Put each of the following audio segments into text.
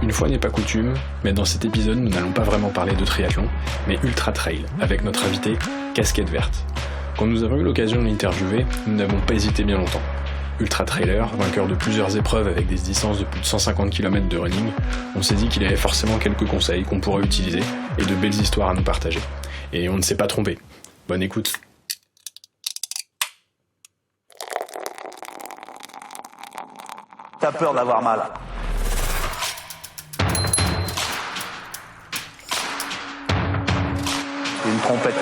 Une fois n'est pas coutume, mais dans cet épisode, nous n'allons pas vraiment parler de triathlon, mais ultra trail, avec notre invité, Casquette Verte. Quand nous avons eu l'occasion de l'interviewer, nous n'avons pas hésité bien longtemps. Ultra trailer, vainqueur de plusieurs épreuves avec des distances de plus de 150 km de running, on s'est dit qu'il avait forcément quelques conseils qu'on pourrait utiliser et de belles histoires à nous partager. Et on ne s'est pas trompé. Bonne écoute. T'as peur d'avoir mal. C'est une trompette.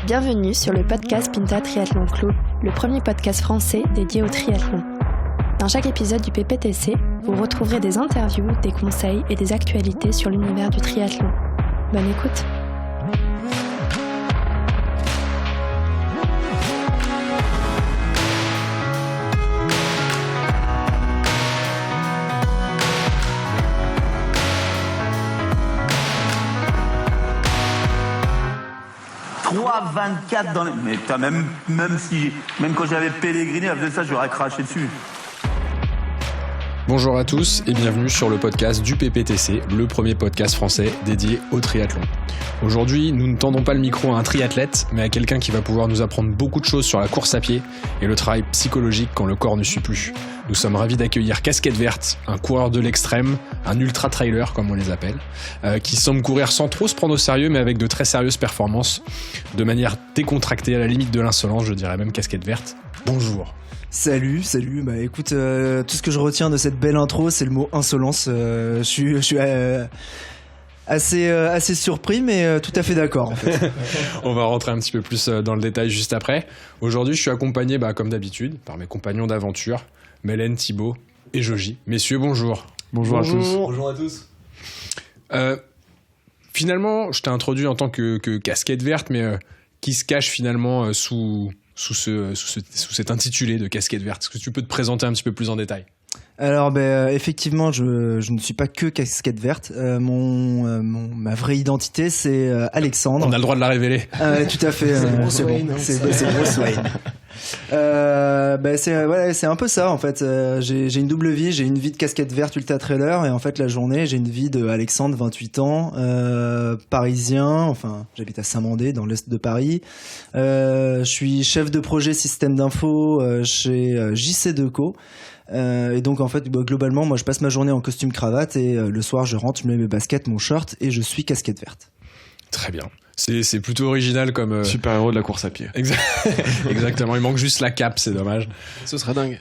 Bienvenue sur le podcast Pinta Triathlon Club, le premier podcast français dédié au triathlon. Dans chaque épisode du PPTC, vous retrouverez des interviews, des conseils et des actualités sur l'univers du triathlon. Bonne écoute. Trois 24 dans les... Mais t'as même quand j'avais Pellegrini, à ça, j'aurais craché dessus. Bonjour à tous et bienvenue sur le podcast du PPTC, le premier podcast français dédié au triathlon. Aujourd'hui, nous ne tendons pas le micro à un triathlète, mais à quelqu'un qui va pouvoir nous apprendre beaucoup de choses sur la course à pied et le travail psychologique quand le corps ne suit plus. Nous sommes ravis d'accueillir Casquette Verte, un coureur de l'extrême, un ultra trailer comme on les appelle, qui semble courir sans trop se prendre au sérieux, mais avec de très sérieuses performances, de manière décontractée, à la limite de l'insolence, je dirais même. Casquette Verte, bonjour. Salut, bah écoute, tout ce que je retiens de cette belle intro, c'est le mot insolence. Je suis assez surpris, mais tout à fait d'accord en fait. On va rentrer un petit peu plus dans le détail juste après. Aujourd'hui, je suis accompagné, comme d'habitude, par mes compagnons d'aventure, Mélène, Thibaut et Joji. Messieurs, bonjour. Bonjour à tous. Bonjour à tous. Finalement, je t'ai introduit en tant que casquette verte, mais qui se cache finalement sous cet intitulé de casquette verte? Est-ce que tu peux te présenter un petit peu plus en détail? Alors effectivement, je ne suis pas que casquette verte. Ma vraie identité, c'est Alexandre. On a le droit de la révéler. Tout à fait. C'est bon. C'est Bruce Wayne. C'est un peu ça en fait. J'ai une double vie. J'ai une vie de casquette verte ultra trailer et en fait la journée j'ai une vie de Alexandre, 28 ans, parisien. Enfin, j'habite à Saint-Mandé dans l'est de Paris. Je suis chef de projet système d'info chez JC Deco. Et donc en fait globalement moi je passe ma journée en costume cravate et le soir je rentre, je mets mes baskets, mon short et je suis casquette verte. Très bien. C'est plutôt original comme... Super-héros de la course à pied. Exactement, il manque juste la cape, c'est dommage. Ce serait dingue.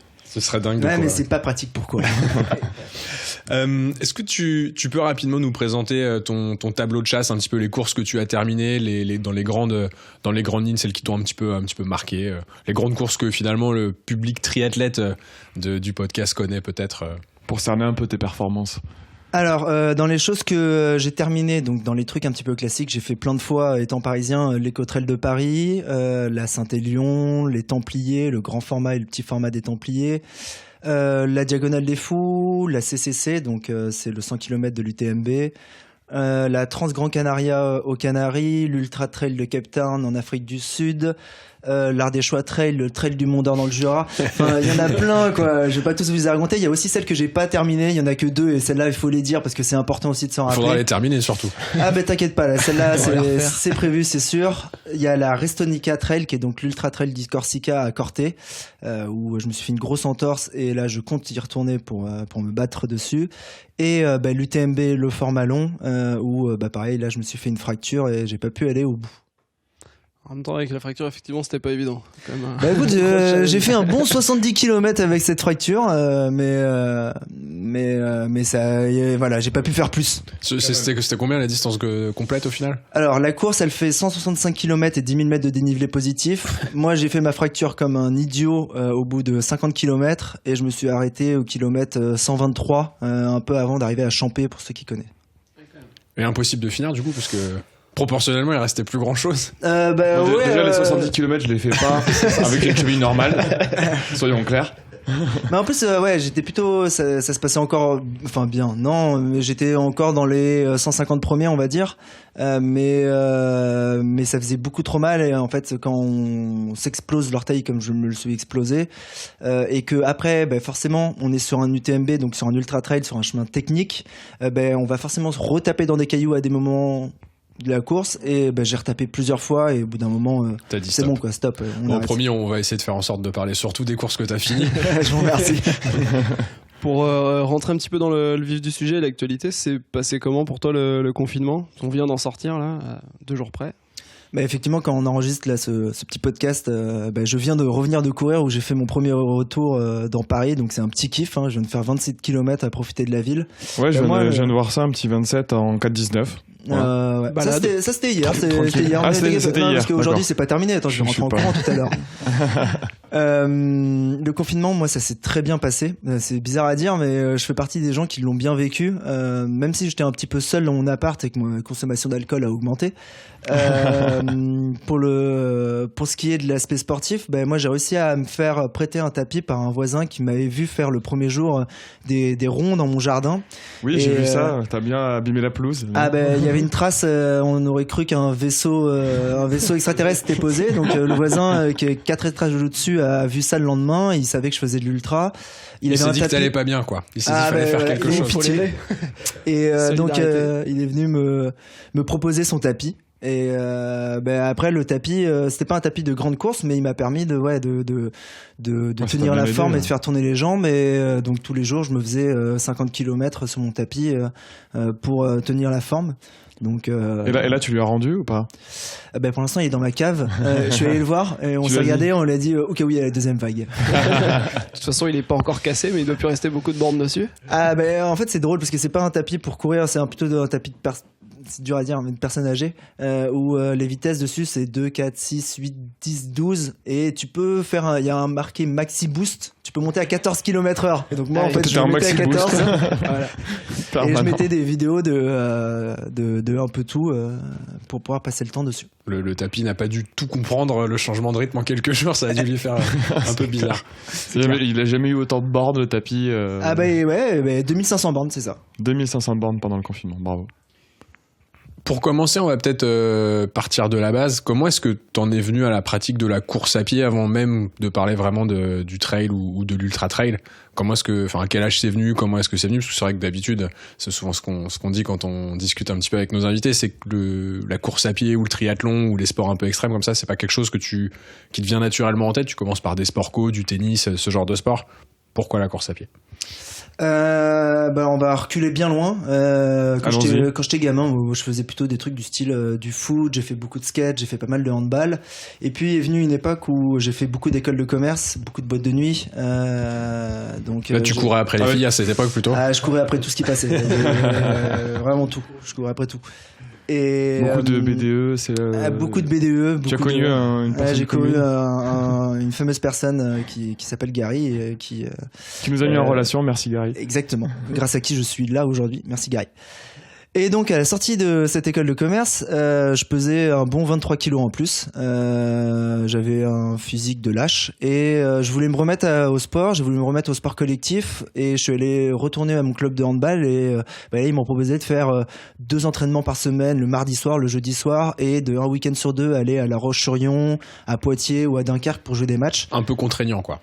Ouais, mais c'est pas pratique pourquoi. Est-ce que tu peux rapidement nous présenter ton tableau de chasse, un petit peu les courses que tu as terminées, dans les grandes lignes, celles qui t'ont un petit peu marqué, les grandes courses que finalement le public triathlète du podcast connaît peut-être. Pour cerner un peu tes performances. Alors, dans les choses que j'ai terminées, donc dans les trucs un petit peu classiques, j'ai fait plein de fois, étant parisien, l'Écotrail de Paris, la Saint-Élion, les Templiers, le grand format et le petit format des Templiers, la Diagonale des Fous, la CCC, donc c'est le 100 km de l'UTMB, la Trans-Grand Canaria aux Canaries, l'Ultra Trail de Cape Town en Afrique du Sud, l'Ardéchois Trail, le Trail du Mont d'Or dans le Jura. Enfin, il y en a plein, quoi. Je vais pas tous vous les raconter. Il y a aussi celles que j'ai pas terminées. Il y en a que 2 et celle-là, il faut les dire parce que c'est important aussi de s'en rappeler. Faudra les terminer surtout. Ah, t'inquiète pas, là, celle-là, c'est prévu, c'est sûr. Il y a la Restonica Trail qui est donc l'Ultra Trail du Corsica à Corte, où je me suis fait une grosse entorse et là, je compte y retourner pour me battre dessus. Et l'UTMB, le format long, où pareil, là, je me suis fait une fracture et j'ai pas pu aller au bout. En même temps, avec la fracture, effectivement, c'était pas évident. Écoute, j'ai fait un bon 70 km avec cette fracture, mais ça, voilà, j'ai pas pu faire plus. C'était combien la distance complète au final? Alors, la course, elle fait 165 km et 10 000 mètres de dénivelé positif. Moi, j'ai fait ma fracture comme un idiot au bout de 50 km et je me suis arrêté au kilomètre 123, un peu avant d'arriver à Champé, pour ceux qui connaissent. Et impossible de finir du coup, parce que... Proportionnellement, il restait plus grand chose. Déjà, les 70 km, je les fais pas avec une cheville normale. Soyons clairs. Mais en plus, ouais, j'étais plutôt, ça se passait encore, enfin bien, non, mais j'étais encore dans les 150 premiers, on va dire, mais ça faisait beaucoup trop mal. Et en fait, quand on s'explose l'orteil comme je me le suis explosé, et que après, forcément, on est sur un UTMB, donc sur un ultra trail, sur un chemin technique, on va forcément se retaper dans des cailloux à des moments de la course, et j'ai retapé plusieurs fois, et au bout d'un moment T'as dit c'est stop. bon quoi, stop. Bon, promis, on va essayer de faire en sorte de parler surtout des courses que t'as finies. Je vous remercie. Pour rentrer un petit peu dans le vif du sujet, l'actualité, c'est passé comment pour toi le confinement ? On vient d'en sortir là, à 2 jours près. Effectivement, quand on enregistre là ce petit podcast, je viens de revenir de courir où j'ai fait mon premier retour dans Paris, donc c'est un petit kiff, hein. Je viens de faire 27 km à profiter de la ville. Ouais, je viens de voir ça, un petit 27 en 4,19. Ouais. Ça c'était hier. C'était hier. Ah, c'était hier. Parce qu'aujourd'hui D'accord. c'est pas terminé. Attends, je vais rentrer en courant tout à l'heure. Le confinement, moi, ça s'est très bien passé. C'est bizarre à dire, mais je fais partie des gens qui l'ont bien vécu. Même si j'étais un petit peu seul dans mon appart et que ma consommation d'alcool a augmenté. Pour ce qui est de l'aspect sportif, moi j'ai réussi à me faire prêter un tapis par un voisin qui m'avait vu faire le premier jour des ronds dans mon jardin. Oui, j'ai vu ça. T'as bien abîmé la pelouse. Ah il y avait une trace. On aurait cru qu'un vaisseau extraterrestre était posé. Donc le voisin qui est 4 étages au-dessus a vu ça le lendemain. Il savait que je faisais de l'ultra. Il s'est dit que t'allais pas bien, quoi. Il s'est dit qu'il fallait faire quelque chose. Et donc il est venu me proposer son tapis. Et après le tapis, c'était pas un tapis de grande course, mais il m'a permis de tenir la forme et de faire tourner les jambes. Et donc tous les jours, je me faisais 50 km sur mon tapis pour tenir la forme. Donc, et là, tu lui as rendu ou pas ? Pour l'instant, il est dans ma cave. Je suis allé le voir et on s'est regardé. On lui a dit ok, oui, il y a la deuxième vague. De toute façon, il est pas encore cassé, mais il doit plus rester beaucoup de bornes dessus. En fait, c'est drôle parce que c'est pas un tapis pour courir, c'est plutôt un tapis de c'est dur à dire, mais de personnes âgées, où les vitesses dessus c'est 2, 4, 6, 8, 10, 12, et tu peux faire il y a un marqué maxi boost, tu peux monter à 14 km/h. Et donc moi en fait je montais à 14. Voilà. Et je mettais des vidéos de un peu tout pour pouvoir passer le temps dessus. Le tapis n'a pas dû tout comprendre, le changement de rythme en quelques jours, ça a dû lui faire un peu bizarre. Il a jamais eu autant de bornes, le tapis. 2500 bornes, c'est ça. 2500 bornes pendant le confinement, bravo. Pour commencer, on va peut-être partir de la base. Comment est-ce que t'en es venu à la pratique de la course à pied avant même de parler vraiment du trail ou de l'ultra trail ? À quel âge c'est venu ? Comment est-ce que c'est venu ? Parce que c'est vrai que d'habitude, c'est souvent ce qu'on dit quand on discute un petit peu avec nos invités, c'est que la course à pied ou le triathlon ou les sports un peu extrêmes comme ça, c'est pas quelque chose qui te vient naturellement en tête. Tu commences par des sports co, du tennis, ce genre de sport. Pourquoi la course à pied ? On va reculer bien loin. Quand j'étais gamin, je faisais plutôt des trucs du style du foot, j'ai fait beaucoup de skate, j'ai fait pas mal de handball. Et puis est venue une époque où j'ai fait beaucoup d'écoles de commerce, beaucoup de boîtes de nuit. Donc là, tu courais après les filles à cette époque plutôt ? Je courais après tout ce qui passait. Vraiment tout. Je courais après tout. Et beaucoup de BDE, beaucoup de BDE. Tu as connu une personne j'ai connu une fameuse personne qui s'appelle Gary et qui nous a mis en relation. Merci Gary. Exactement. Grâce à qui je suis là aujourd'hui. Merci Gary. Et donc à la sortie de cette école de commerce, je pesais un bon 23 kilos en plus. J'avais un physique de lâche et je voulais me remettre au sport. J'ai voulu me remettre au sport collectif et je suis allé retourner à mon club de handball et ils m'ont proposé de faire 2 entraînements par semaine, le mardi soir, le jeudi soir, et de un week-end sur 2 aller à La Roche-sur-Yon, à Poitiers ou à Dunkerque pour jouer des matchs. Un peu contraignant, quoi.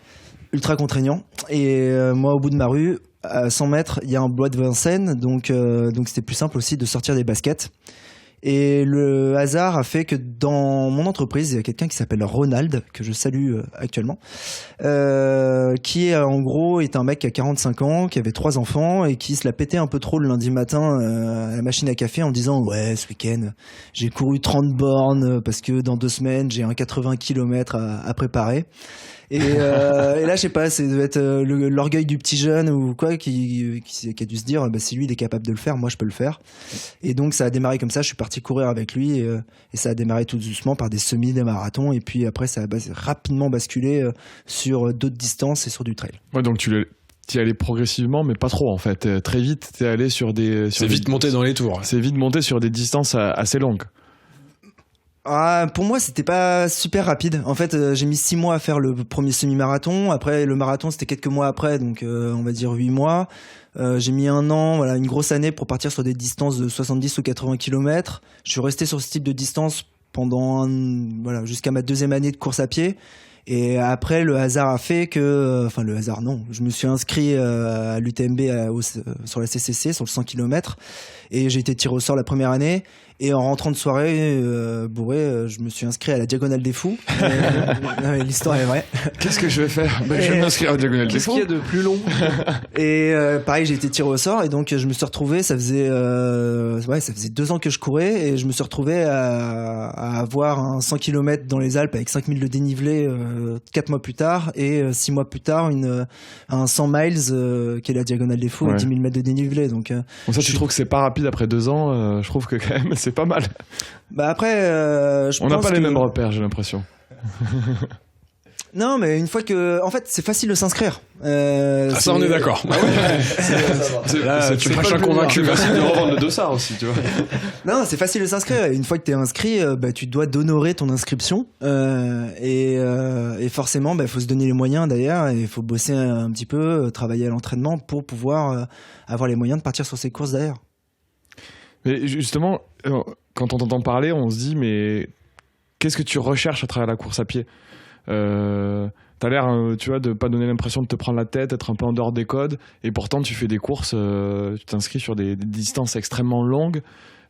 Ultra contraignant. Et moi, au bout de ma rue, à 100 mètres, il y a un bois de Vincennes, donc c'était plus simple aussi de sortir des baskets. Et le hasard a fait que dans mon entreprise, il y a quelqu'un qui s'appelle Ronald, que je salue actuellement, qui en gros est un mec qui a 45 ans, qui avait 3 enfants et qui se la pétait un peu trop le lundi matin à la machine à café en me disant « Ouais, ce week-end, j'ai couru 30 bornes parce que dans 2 semaines, j'ai un 80 km à préparer. » Et là, je sais pas, ça doit être l'orgueil du petit jeune ou quoi qui a dû se dire, si lui il est capable de le faire, moi je peux le faire. Et donc ça a démarré comme ça. Je suis parti courir avec lui et ça a démarré tout doucement par des semis, des marathons, et puis après ça a rapidement basculé sur d'autres distances et sur du trail. Ouais, donc tu y allais progressivement, mais pas trop en fait. Très vite, t'es allé sur des. C'est vite monté dans les tours. C'est vite monté sur des distances assez longues. Pour moi, c'était pas super rapide. En fait, j'ai mis 6 mois à faire le premier semi-marathon. Après, le marathon, c'était quelques mois après, donc on va dire 8 mois. J'ai mis 1 an, voilà, une grosse année pour partir sur des distances de 70 ou 80 km. Je suis resté sur ce type de distance pendant jusqu'à ma 2e année de course à pied. Et après, le hasard a fait que... Enfin, le hasard, non. Je me suis inscrit à l'UTMB sur la CCC, sur le 100 km. Et j'ai été tiré au sort la première année. Et en rentrant de soirée bourré, je me suis inscrit à la Diagonale des Fous. L'histoire est vraie. Qu'est-ce que je vais faire ? Je vais m'inscrire à la Diagonale des Fous. Qu'est-ce qu'il y a de plus long ? Et pareil, j'ai été tiré au sort. Et donc, je me suis retrouvé, ça faisait 2 ans que je courais. Et je me suis retrouvé à avoir un 100 km dans les Alpes avec 5000 de dénivelé 4 mois plus tard. Et 6 mois plus tard, un 100 miles qui est la Diagonale des Fous, 10 000 mètres de dénivelé. Donc, bon, ça, tu trouves que c'est pas rapide après 2 ans ? Je trouve que quand même, c'est pas mal. Après, on n'a pas les mêmes repères, j'ai l'impression. Non, mais une fois que... En fait, c'est facile de s'inscrire. Ça, on est d'accord. Tu prêches un convaincu. C'est facile de revendre le dossard aussi, tu vois. Non, c'est facile de s'inscrire. Et une fois que t'es inscrit, tu dois d'honorer ton inscription. Et forcément, faut se donner les moyens d'ailleurs. Et il faut bosser un petit peu, travailler à l'entraînement pour pouvoir avoir les moyens de partir sur ces courses d'ailleurs. Mais justement, quand on t'entend parler, on se dit, mais qu'est-ce que tu recherches à travers la course à pied ? T'as l'air, tu vois, de pas donner l'impression de te prendre la tête, d'être un peu en dehors des codes, et pourtant tu fais des courses, tu t'inscris sur des distances extrêmement longues.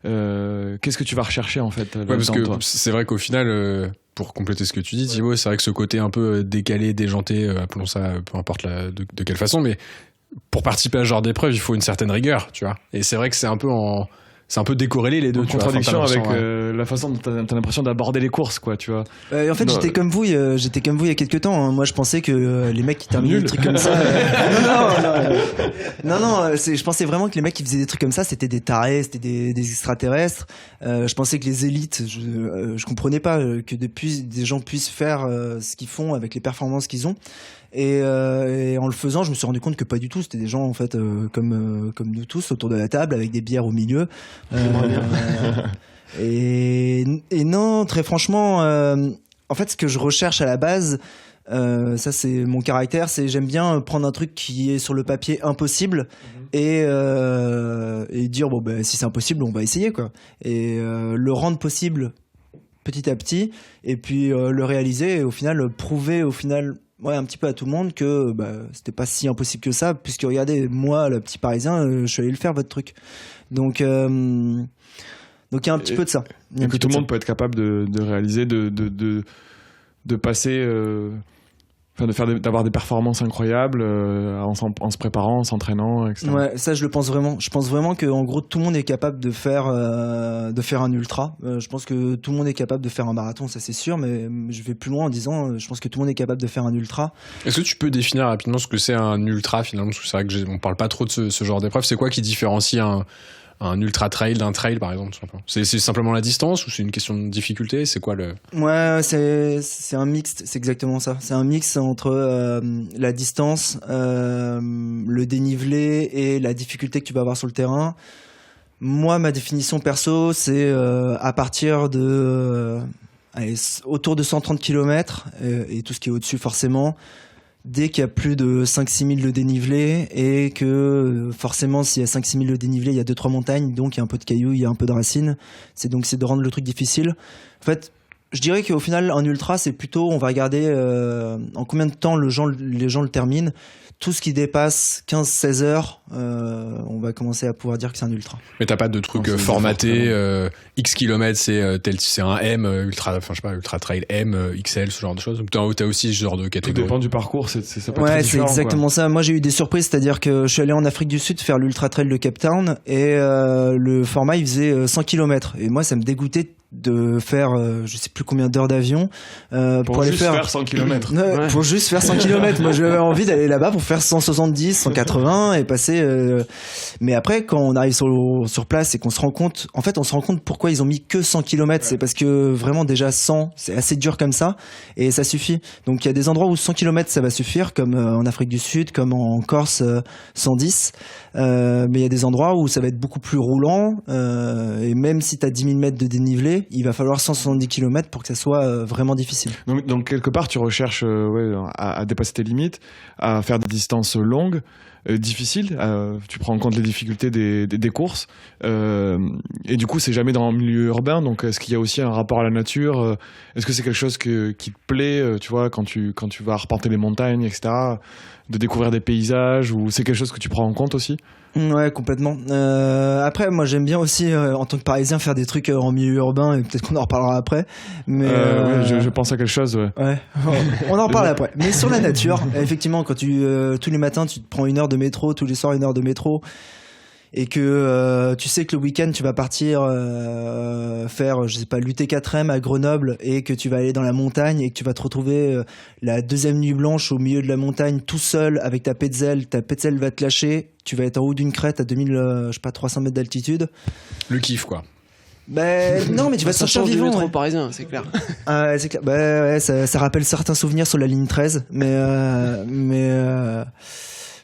Qu'est-ce que tu vas rechercher en fait parce que c'est vrai qu'au final, pour compléter ce que tu dis, Thibaut, c'est vrai que ce côté un peu décalé, déjanté, appelons ça, peu importe de quelle façon, mais pour participer à ce genre d'épreuve, il faut une certaine rigueur, tu vois. Et c'est vrai que c'est un peu décorrélé les deux. En contradiction avec la façon dont t'as l'impression d'aborder les courses, quoi, tu vois. En fait, j'étais comme vous il y a quelques temps. Hein. Moi, je pensais que les mecs qui terminaient des trucs comme ça. Non. Je pensais vraiment que les mecs qui faisaient des trucs comme ça, c'était des tarés, c'était des extraterrestres. Je pensais que les élites, je comprenais pas que des gens puissent faire ce qu'ils font avec les performances qu'ils ont. Et en le faisant, je me suis rendu compte que pas du tout. C'était des gens en fait comme nous tous autour de la table avec des bières au milieu. Et non, très franchement, en fait, ce que je recherche à la base, ça c'est mon caractère, c'est j'aime bien prendre un truc qui est sur le papier impossible et dire si c'est impossible, on va essayer quoi. Et le rendre possible petit à petit, et puis le réaliser et au final prouver un petit peu à tout le monde que c'était pas si impossible que ça, puisque regardez, moi, le petit Parisien, je suis allé le faire, votre truc. Donc il y a un petit peu de ça. Et que tout le monde peut être capable de réaliser, de passer... d'avoir des performances incroyables en se préparant, en s'entraînant, etc. Ouais, ça je le pense vraiment. Je pense vraiment que en gros tout le monde est capable de faire un ultra. Je pense que tout le monde est capable de faire un marathon, ça c'est sûr. Mais je vais plus loin en disant, je pense que tout le monde est capable de faire un ultra. Est-ce que tu peux définir rapidement ce que c'est un ultra finalement? Parce que c'est vrai que on parle pas trop de ce genre d'épreuve. C'est quoi qui différencie un ultra trail d'un trail par exemple? C'est simplement la distance ou c'est une question de difficulté? C'est quoi le... Ouais, c'est un mix, c'est exactement ça. C'est un mix entre la distance, le dénivelé et la difficulté que tu vas avoir sur le terrain. Moi, ma définition perso, c'est à partir de autour de 130 km et tout ce qui est au-dessus forcément. Dès qu'il y a plus de 5-6 000 de dénivelé et que forcément s'il y a 5-6 000 de dénivelé, il y a 2-3 montagnes, donc il y a un peu de cailloux, il y a un peu de racines, c'est de rendre le truc difficile. En fait, je dirais qu'au final, un ultra, c'est plutôt, on va regarder en combien de temps les gens le terminent. Tout ce qui dépasse 15-16 heures, on va commencer à pouvoir dire que c'est un ultra. Mais t'as pas de truc formaté, X kilomètres, c'est un M, ultra trail M, XL, ce genre de choses. Ou t'as aussi ce genre de catégorie. Tout dépend du parcours, ça peut être ouais, différent. C'est exactement ça. Moi, j'ai eu des surprises, c'est-à-dire que je suis allé en Afrique du Sud faire l'ultra trail de Cape Town et le format, il faisait 100 km. Et moi, ça me dégoûtait de faire, je sais plus plus combien d'heures d'avion pour aller juste faire 100 km. Pour juste faire 100 km. Moi, j'avais envie d'aller là-bas pour faire 170, 180 et passer. Mais après, quand on arrive sur place et qu'on se rend compte, en fait, on se rend compte pourquoi ils ont mis que 100 km. C'est parce que vraiment déjà 100, c'est assez dur comme ça et ça suffit. Donc il y a des endroits où 100 km ça va suffire, comme en Afrique du Sud, comme en Corse 110. Mais il y a des endroits où ça va être beaucoup plus roulant et même si tu as 10 000 mètres de dénivelé, il va falloir 170 km pour que ça soit vraiment difficile. Donc quelque part, tu recherches à dépasser tes limites, à faire des distances longues, difficiles. Tu prends en compte les difficultés des courses. Et du coup, c'est jamais dans un milieu urbain. Donc, est-ce qu'il y a aussi un rapport à la nature ? Est-ce que c'est quelque chose qui te plaît, tu vois, quand tu vas arpenter les montagnes, etc., de découvrir des paysages, ou c'est quelque chose que tu prends en compte aussi ? Ouais, complètement. Après, moi, j'aime bien aussi, en tant que Parisien, faire des trucs en milieu urbain, et peut-être qu'on en reparlera après. Mais ouais, je pense à quelque chose. Ouais. On en reparle après. Mais sur la nature, effectivement, quand tous les matins, tu te prends 1 heure de métro, tous les soirs 1 heure de métro, et que tu sais que le week-end tu vas partir faire, je sais pas, l'UT4M à Grenoble, et que tu vas aller dans la montagne et que tu vas te retrouver la deuxième nuit blanche au milieu de la montagne tout seul avec ta Petzl va te lâcher, tu vas être en haut d'une crête à 300 mètres d'altitude. Le kiff, quoi. Non, mais tu vas te sentir vivant. Du métro parisien, c'est clair. C'est clair. Ouais, ça rappelle certains souvenirs sur la ligne 13, mais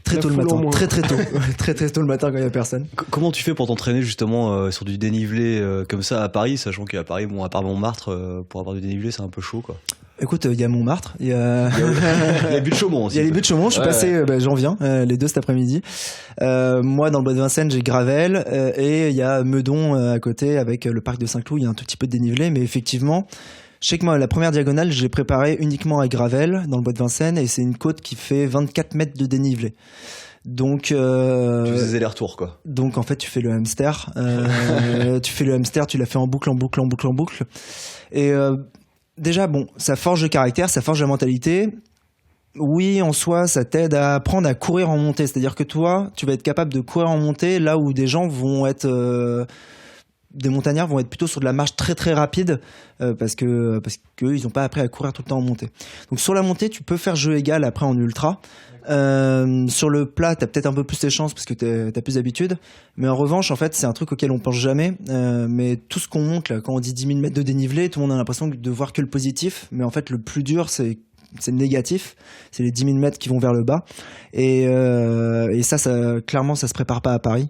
très tôt le matin, très tôt le matin quand il y a personne. Comment tu fais pour t'entraîner justement sur du dénivelé comme ça à Paris, sachant qu'à Paris, bon, à part Montmartre, pour avoir du dénivelé, c'est un peu chaud, quoi. Écoute, il y a Montmartre, il y a les buttes de Chaumont aussi. Il y a les buttes de Chaumont, je suis passé, j'en viens, les deux cet après-midi. Moi, dans le bois de Vincennes, j'ai Gravelle, et il y a Meudon à côté avec le parc de Saint-Cloud, il y a un tout petit peu de dénivelé, mais effectivement, je sais que moi, la première diagonale, j'ai préparé uniquement à Gravelle, dans le bois de Vincennes, et c'est une côte qui fait 24 mètres de dénivelé. Donc, tu faisais les retours, quoi. Donc, en fait, tu fais le hamster. Tu l'as fait en boucle. Et déjà, bon, ça forge le caractère, ça forge la mentalité. Oui, en soi, ça t'aide à apprendre à courir en montée. C'est-à-dire que toi, tu vas être capable de courir en montée là où des gens vont être... des montagnards vont être plutôt sur de la marche très très rapide parce que ils n'ont pas appris à courir tout le temps en montée. Donc sur la montée, tu peux faire jeu égal après en ultra. Sur le plat, t'as peut-être un peu plus tes chances parce que t'as plus d'habitude. Mais en revanche, en fait, c'est un truc auquel on pense jamais. Mais tout ce qu'on monte là, quand on dit 10 000 mètres de dénivelé, tout le monde a l'impression de voir que le positif. Mais en fait, le plus dur, c'est le négatif, c'est les 10 000 mètres qui vont vers le bas, et ça clairement ça se prépare pas à Paris.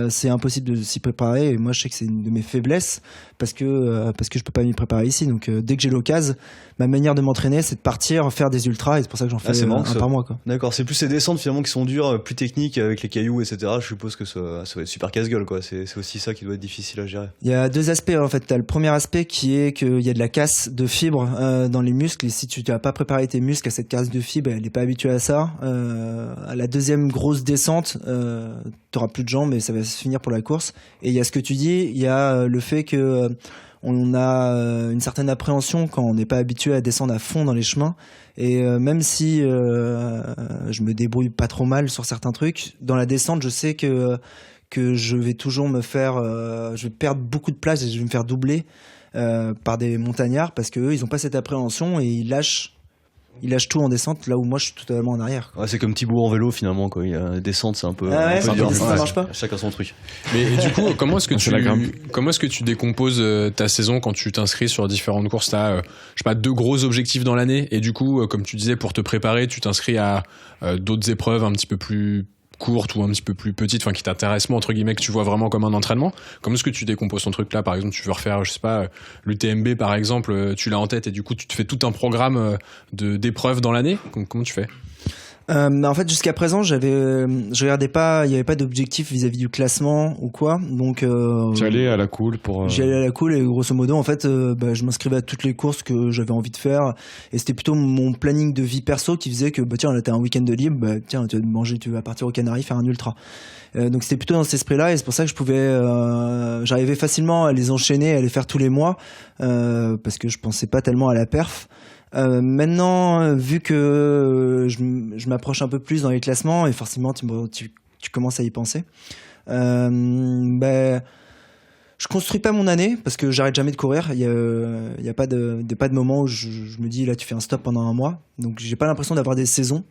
C'est impossible de s'y préparer, et moi je sais que c'est une de mes faiblesses parce que je peux pas m'y préparer ici. Donc dès que j'ai l'occasion, ma manière de m'entraîner, c'est de partir faire des ultras, et c'est pour ça que j'en fais un par mois, quoi. D'accord, c'est plus ces descentes finalement qui sont dures, plus techniques avec les cailloux, etc. Je suppose que ça va être super casse-gueule, quoi. C'est aussi ça qui doit être difficile à gérer. Il y a deux aspects en fait. T'as le premier aspect qui est qu'il y a de la casse de fibres dans les muscles, et si tu n'as pas préparé tes muscles à cette casse de fibres, elle n'est pas habituée à ça. À la deuxième grosse descente, t'auras plus de jambes et ça va se finir pour la course. Et il y a ce que tu dis, il y a le fait que on a une certaine appréhension quand on n'est pas habitué à descendre à fond dans les chemins. Et même si je me débrouille pas trop mal sur certains trucs, dans la descente, je sais que je vais toujours je vais perdre beaucoup de place et je vais me faire doubler par des montagnards parce qu'eux, ils n'ont pas cette appréhension et ils lâchent tout en descente, là où moi je suis totalement en arrière, quoi. Ouais, c'est comme Thibaut en vélo finalement, quoi. La descente, c'est un peu, dur. Ça marche pas. Chacun son truc. Mais et du coup, comment est-ce que tu décomposes ta saison quand tu t'inscris sur différentes courses? T'as, je sais pas, 2 gros objectifs dans l'année, et du coup, comme tu disais, pour te préparer, tu t'inscris à d'autres épreuves un petit peu plus courte ou un petit peu plus petite, enfin qui t'intéresse moins entre guillemets, que tu vois vraiment comme un entraînement. Comment est-ce que tu décomposes ton truc là? Par exemple, tu veux refaire, je sais pas, l'UTMB par exemple, tu l'as en tête et du coup tu te fais tout un programme d'épreuves dans l'année. Comment tu fais? En fait, jusqu'à présent, je regardais pas, il y avait pas d'objectif vis-à-vis du classement ou quoi. Donc, tu allais à la cool pour. J'y allais à la cool, et grosso modo, en fait, je m'inscrivais à toutes les courses que j'avais envie de faire, et c'était plutôt mon planning de vie perso qui faisait que, tiens, là, t'as un week-end de libre, tiens, tu vas manger, tu vas partir aux Canaries faire un ultra. Donc c'était plutôt dans cet esprit-là, et c'est pour ça que j'arrivais facilement à les enchaîner, à les faire tous les mois, parce que je pensais pas tellement à la perf. Maintenant, vu que je m'approche un peu plus dans les classements, et forcément tu commences à y penser, Je construis pas mon année parce que j'arrête jamais de courir. Il y a pas de moment où je me dis là tu fais un stop pendant un mois. Donc j'ai pas l'impression d'avoir des saisons.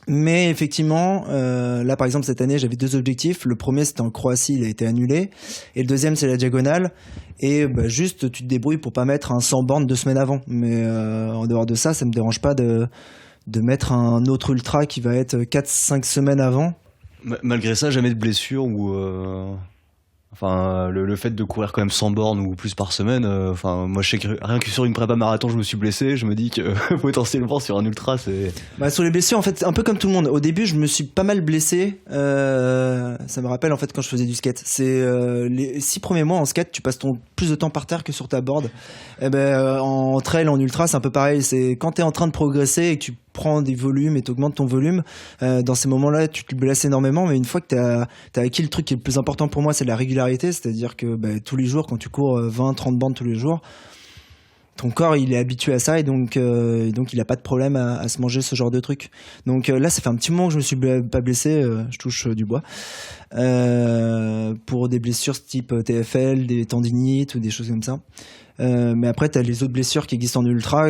Mais effectivement, là par exemple cette année j'avais 2 objectifs. Le premier c'était en Croatie, il a été annulé. Et le deuxième c'est la diagonale. Et juste tu te débrouilles pour pas mettre un 100 bornes 2 semaines avant. Mais en dehors de ça me dérange pas de mettre un autre ultra qui va être 4-5 semaines avant. Malgré ça, jamais de blessure ou le fait de courir quand même 100 bornes ou plus par semaine, moi je sais que rien que sur une prépa marathon je me suis blessé, je me dis que potentiellement sur un ultra c'est... Sur les blessures en fait un peu comme tout le monde, au début je me suis pas mal blessé, ça me rappelle en fait quand je faisais du skate, c'est les 6 premiers mois en skate tu passes plus de temps par terre que sur ta board, en trail, en ultra c'est un peu pareil, c'est quand t'es en train de progresser et que tu prends des volumes et t'augmentes ton volume, dans ces moments-là tu te blesses énormément, mais une fois que t'as acquis le truc qui est le plus important pour moi c'est la régularité, c'est-à-dire que tous les jours quand tu cours 20-30 bandes tous les jours, ton corps il est habitué à ça et donc il a pas de problème à se manger ce genre de truc. Donc là ça fait un petit moment que je me suis pas blessé, je touche du bois, pour des blessures type TFL, des tendinites ou des choses comme ça. Mais après t'as les autres blessures qui existent en ultra,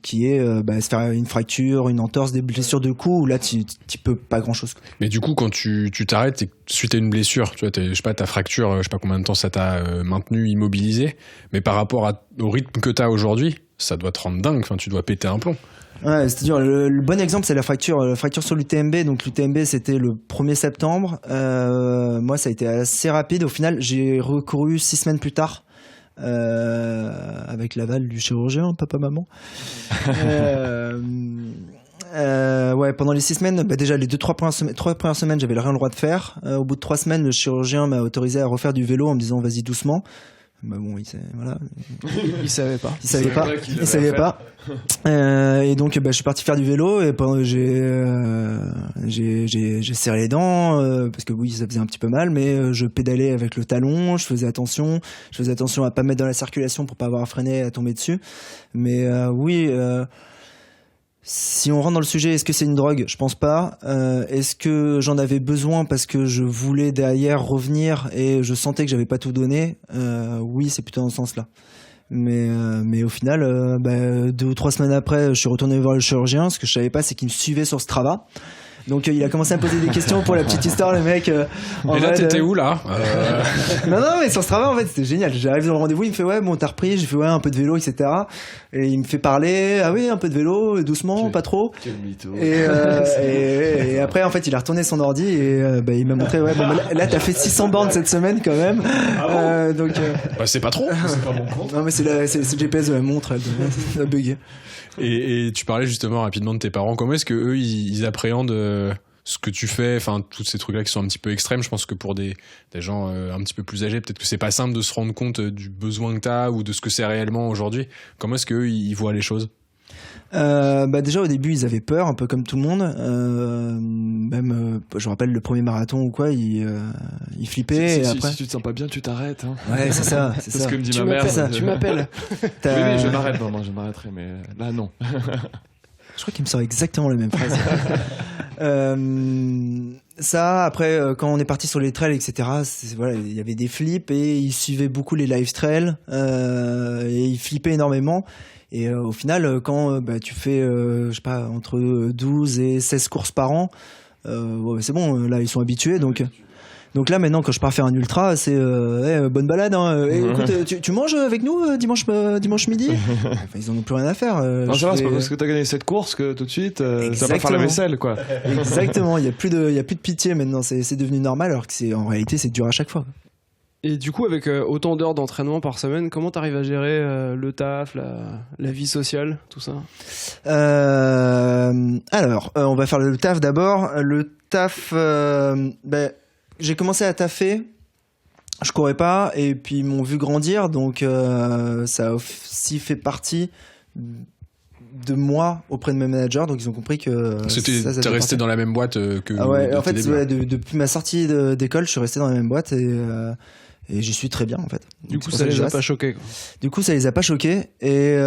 qui est se faire une fracture, une entorse, des blessures de cou où là tu peux pas grand chose. Mais du coup quand tu t'arrêtes et suite à une blessure, tu vois, je sais pas, ta fracture, je sais pas combien de temps ça t'a maintenu immobilisé, mais par rapport au rythme que t'as aujourd'hui, ça doit te rendre dingue, tu dois péter un plomb. Ouais, c'est-à-dire le bon exemple c'est la fracture sur l'UTMB. Donc l'UTMB c'était le 1er septembre, moi ça a été assez rapide, au final j'ai recouru 6 semaines plus tard. Avec l'aval du chirurgien, papa maman. Pendant les 6 semaines, déjà les 3 premières semaines j'avais rien le droit de faire. Au bout de 3 semaines le chirurgien m'a autorisé à refaire du vélo en me disant vas-y doucement. Il savait pas. Il savait pas. Et donc je suis parti faire du vélo et pendant j'ai serré les dents parce que oui ça faisait un petit peu mal, mais je pédalais avec le talon, je faisais attention à pas mettre dans la circulation pour pas avoir à freiner et à tomber dessus. Mais si on rentre dans le sujet, est-ce que c'est une drogue ? Je pense pas. Est-ce que j'en avais besoin parce que je voulais derrière revenir et je sentais que j'avais pas tout donné ? Oui, c'est plutôt dans ce sens-là. Mais au final, 2 ou 3 semaines après, je suis retourné voir le chirurgien. Ce que je savais pas, c'est qu'il me suivait sur Strava. Donc il a commencé à me poser des questions pour la petite histoire, le mec. Et là, t'étais où là Non, mais sur Strava, en fait, c'était génial. J'arrive dans le rendez-vous, il me fait ouais, bon, t'as repris. J'ai fait ouais, un peu de vélo, etc. Et il me fait parler. Ah oui, un peu de vélo, doucement, pas trop. Quel mytho. Et après, en fait, il a retourné son ordi et il m'a montré ouais, bon, là, t'as fait 600 bornes cette semaine quand même. Ah bon donc. C'est pas trop. C'est pas bon compte. Non, mais c'est le GPS de la montre, elle a bugué. Et tu parlais justement rapidement de tes parents. Comment est-ce que eux ils appréhendent ce que tu fais, tous ces trucs-là qui sont un petit peu extrêmes? Je pense que pour des gens un petit peu plus âgés, peut-être que c'est pas simple de se rendre compte du besoin que t'as ou de ce que c'est réellement aujourd'hui. Comment est-ce qu'eux ils voient les choses? Déjà au début ils avaient peur, un peu comme tout le monde. Je me rappelle le premier marathon ou quoi, ils flippaient. Si après... tu te sens pas bien, tu t'arrêtes. Hein. Ouais, c'est ça. C'est ce que me dit ma mère. Tu m'appelles. Oui, je m'arrête. Non, je m'arrêterai, mais là non. Je crois qu'il me sort exactement la même phrase. Ça, après, quand on est parti sur les trails, etc., il y avait des flips et ils suivaient beaucoup les live trails et ils flippaient énormément. Et au final, quand tu fais, je sais pas, entre 12 et 16 courses par an, c'est bon, là, ils sont habitués, donc là, maintenant, quand je pars faire un ultra, c'est bonne balade. Hein. Écoute, tu manges avec nous dimanche midi. Ils en ont plus rien à faire. Non, c'est pas parce que t'as gagné cette course que tout de suite, tu vas pas faire la vaisselle, quoi. Exactement. Il y a plus de pitié maintenant. C'est devenu normal, alors que en réalité, c'est dur à chaque fois. Et du coup, avec autant d'heures d'entraînement par semaine, comment t'arrives à gérer le taf, la vie sociale, tout ça ? Alors, on va faire le taf d'abord. Le taf, j'ai commencé à taffer, je courais pas, et puis ils m'ont vu grandir, donc ça a aussi fait partie de moi auprès de mes managers, donc ils ont compris que t'es resté dans la même boîte que en fait depuis ma sortie d'école je suis resté dans la même boîte Et j'y suis très bien en fait. Du coup, ça les a pas choqués, quoi. Du coup, ça les a pas choqués. Et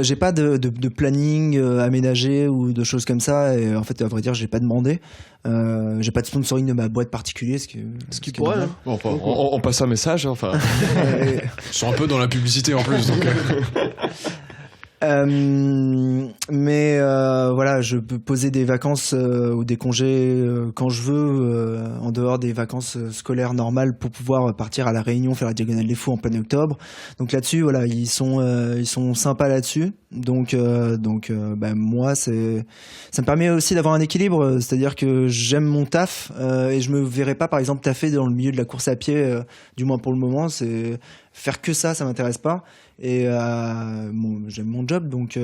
j'ai pas de planning aménagé ou de choses comme ça. Et en fait, à vrai dire, j'ai pas demandé. J'ai pas de sponsoring de ma boîte particulier. Ce qui pourrait. Hein. Bon, on passe un message. Hein, enfin. Ils sont un peu dans la publicité en plus. Donc. Mais voilà, je peux poser des vacances ou des congés quand je veux, en dehors des vacances scolaires normales, pour pouvoir partir à La Réunion faire la Diagonale des Fous en plein octobre. Donc là-dessus, voilà, ils sont sympas là-dessus. Donc moi, ça me permet aussi d'avoir un équilibre, c'est-à-dire que j'aime mon taf et je me verrais pas, par exemple, taffer dans le milieu de la course à pied, du moins pour le moment. C'est faire que ça m'intéresse pas. Et j'aime mon job, donc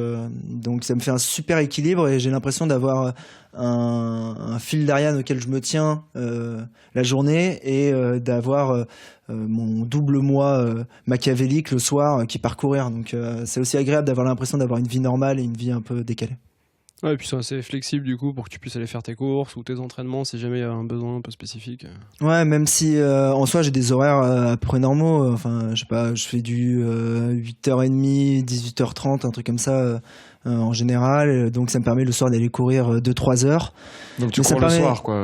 ça me fait un super équilibre et j'ai l'impression d'avoir un fil d'Ariane auquel je me tiens la journée et d'avoir mon double moi machiavélique le soir qui part courir. Donc c'est aussi agréable d'avoir l'impression d'avoir une vie normale et une vie un peu décalée. Ouais, et puis c'est assez flexible du coup pour que tu puisses aller faire tes courses ou tes entraînements si jamais il y a un besoin un peu spécifique. Ouais, même si en soi j'ai des horaires à peu près normaux. Enfin, je sais pas, je fais du 8h30, 18h30, un truc comme ça en général. Donc ça me permet le soir d'aller courir 2-3 heures. Donc tu cours le soir, quoi.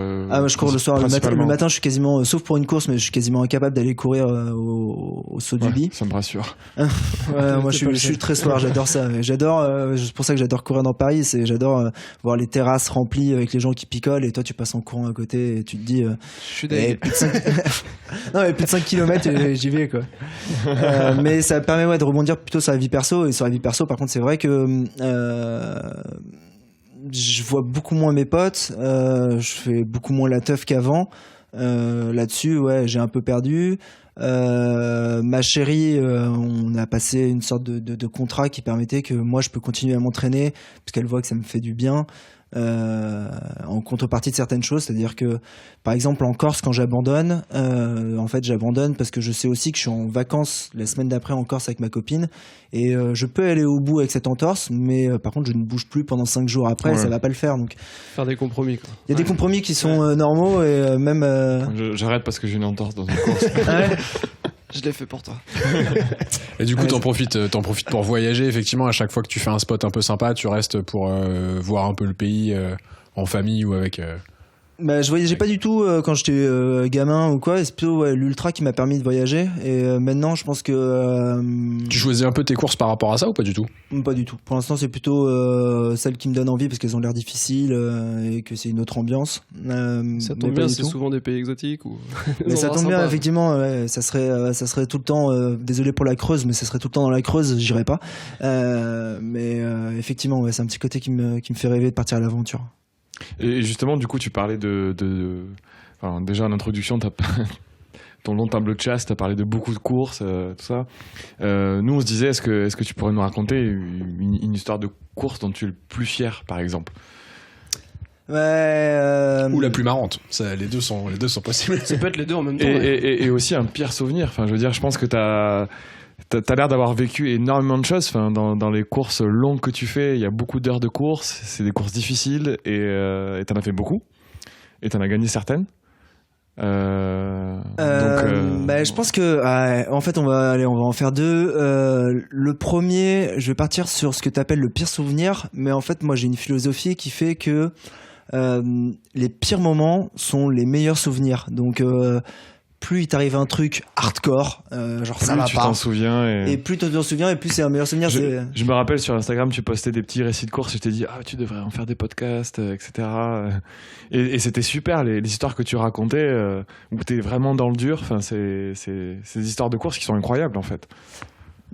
Je cours le soir. Le matin, je suis quasiment, sauf pour une course, mais je suis quasiment incapable d'aller courir au saut du lit. Ça me rassure. Moi, je suis très soir. J'adore ça. J'adore. C'est pour ça que j'adore courir dans Paris. J'adore voir les terrasses remplies avec les gens qui picolent et toi tu passes en courant à côté et tu te dis. Je suis dingue. Non, mais plus de 5 km, j'y vais, quoi. Mais ça permet de rebondir plutôt sur la vie perso. Et sur la vie perso, par contre, c'est vrai que je vois beaucoup moins mes potes, je fais beaucoup moins la teuf qu'avant. Là-dessus, ouais, j'ai un peu perdu. Ma chérie, on a passé une sorte de contrat qui permettait que moi je peux continuer à m'entraîner parce qu'elle voit que ça me fait du bien. En contrepartie de certaines choses, c'est-à-dire que par exemple en Corse, quand j'abandonne, en fait j'abandonne parce que je sais aussi que je suis en vacances la semaine d'après en Corse avec ma copine et je peux aller au bout avec cette entorse, mais par contre je ne bouge plus pendant 5 jours après, ça va pas le faire. Donc faire des compromis, quoi. Il y a des compromis qui sont normaux et même j'arrête parce que j'ai une entorse dans une course. Je l'ai fait pour toi. Et du coup, t'en profites pour voyager. Effectivement, à chaque fois que tu fais un spot un peu sympa, tu restes pour voir un peu le pays en famille ou avec. Je voyageais pas du tout quand j'étais gamin ou quoi. C'est plutôt l'ultra qui m'a permis de voyager. Et maintenant, je pense que. Tu choisis un peu tes courses par rapport à ça ou pas du tout ? Pas du tout. Pour l'instant, c'est plutôt celles qui me donnent envie parce qu'elles ont l'air difficiles et que c'est une autre ambiance. Ça tombe bien, c'est souvent des pays exotiques ou. Mais ça tombe bien, effectivement. Ouais, ça serait tout le temps. Désolé pour la Creuse, mais ça serait tout le temps dans la Creuse. J'irais pas. Mais effectivement, ouais, c'est un petit côté qui me fait rêver de partir à l'aventure. Et justement, du coup, tu parlais enfin, déjà en introduction, ton long tableau de chasse, tu as parlé de beaucoup de courses, tout ça. Nous, on se disait, est-ce que tu pourrais nous raconter une histoire de course dont tu es le plus fier, par exemple ? Ouais. Ou la plus marrante. Les deux sont possibles. Ça peut être les deux en même temps. Et aussi un pire souvenir. Enfin, je veux dire, je pense que t'as l'air d'avoir vécu énormément de choses. Enfin, dans les courses longues que tu fais, il y a beaucoup d'heures de course. C'est des courses difficiles et t'en as fait beaucoup. Et t'en as gagné certaines. Je pense que en fait on va en faire deux. Le premier, je vais partir sur ce que t'appelles le pire souvenir, mais en fait moi j'ai une philosophie qui fait que les pires moments sont les meilleurs souvenirs. Donc plus il t'arrive un truc hardcore, genre plus ça va tu pas. T'en souviens et plus tu t'en souviens et plus c'est un meilleur souvenir. Je me rappelle sur Instagram, tu postais des petits récits de courses et je t'ai dit tu devrais en faire des podcasts, etc. Et c'était super les histoires que tu racontais où t'es vraiment dans le dur. Enfin, c'est des histoires de courses qui sont incroyables en fait.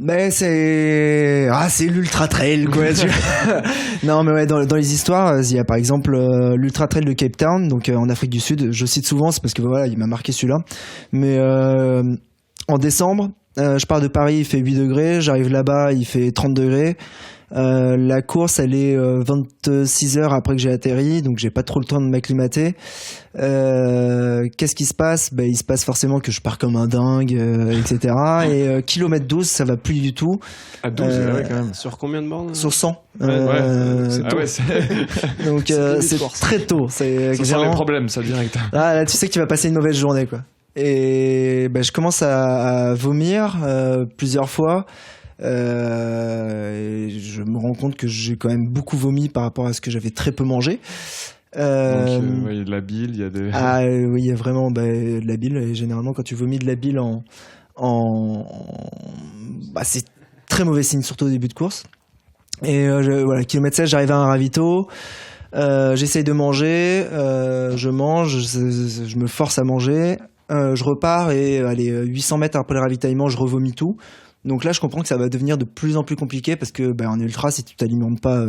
Mais c'est l'ultra trail quoi. Non mais ouais, dans les histoires il y a par exemple l'ultra trail de Cape Town, donc en Afrique du Sud. Je cite souvent, c'est parce que voilà il m'a marqué celui-là. Mais en décembre, je pars de Paris, il fait 8 degrés, j'arrive là-bas, il fait 30 degrés. La course elle est 26 heures après que j'ai atterri, donc j'ai pas trop le temps de m'acclimater. Qu'est-ce qui se passe ? Il se passe forcément que je pars comme un dingue, etc. Et kilomètre 12 ça va plus du tout. À 12 ouais, quand même. Sur combien de bornes ? Sur 100. C'est donc c'est très tôt. Ça sent les problèmes, ça direct. Là tu sais que tu vas passer une mauvaise journée quoi. Et je commence à vomir plusieurs fois. Et je me rends compte que j'ai quand même beaucoup vomi par rapport à ce que j'avais très peu mangé. Donc, il y a de la bile, il y a des... Ah oui, il y a vraiment de la bile. Et généralement, quand tu vomis de la bile c'est très mauvais signe, surtout au début de course. Et kilomètre 16, j'arrive à un ravito. J'essaye de manger. Je mange. Je me force à manger. Je repars et 800 mètres après le ravitaillement, je revomis tout. Donc là, je comprends que ça va devenir de plus en plus compliqué parce que en ultra, si tu t'alimentes pas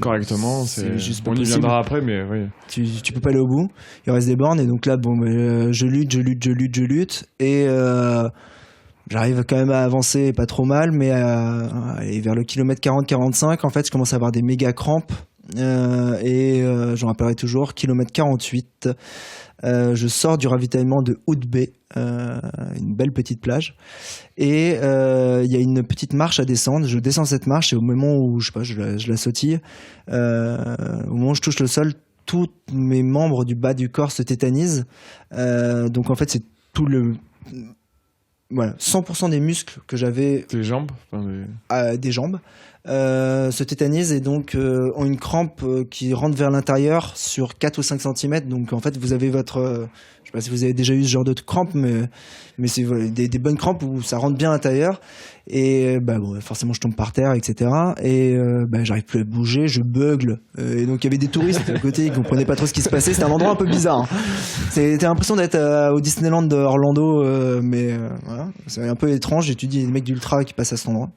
correctement, c'est juste on y possible. viendra après, mais oui. Tu peux pas aller au bout. Il reste des bornes et donc là, je lutte et j'arrive quand même à avancer pas trop mal, mais vers le kilomètre 40-45, en fait, je commence à avoir des méga crampes j'en rappellerai toujours. Kilomètre 48. Je sors du ravitaillement de Hout Bay, une belle petite plage, et il y a une petite marche à descendre. Je descends cette marche et au moment où je la sautille, au moment où je touche le sol, tous mes membres du bas du corps se tétanisent. Donc en fait, c'est tout le 100% des muscles que j'avais. Tes jambes, des jambes. Se tétanisent et donc ont une crampe qui rentre vers l'intérieur sur 4 ou 5 cm. Donc en fait, vous avez je sais pas si vous avez déjà eu ce genre de crampe, mais c'est des bonnes crampes où ça rentre bien à l'intérieur. Et forcément, je tombe par terre, etc. Et j'arrive plus à bouger, je bugle. Et donc il y avait des touristes à côté qui comprenaient pas trop ce qui se passait. C'était un endroit un peu bizarre. Hein. C'était l'impression d'être au Disneyland de Orlando, mais voilà, c'est un peu étrange. J'étudie les mecs d'ultra qui passent à cet endroit.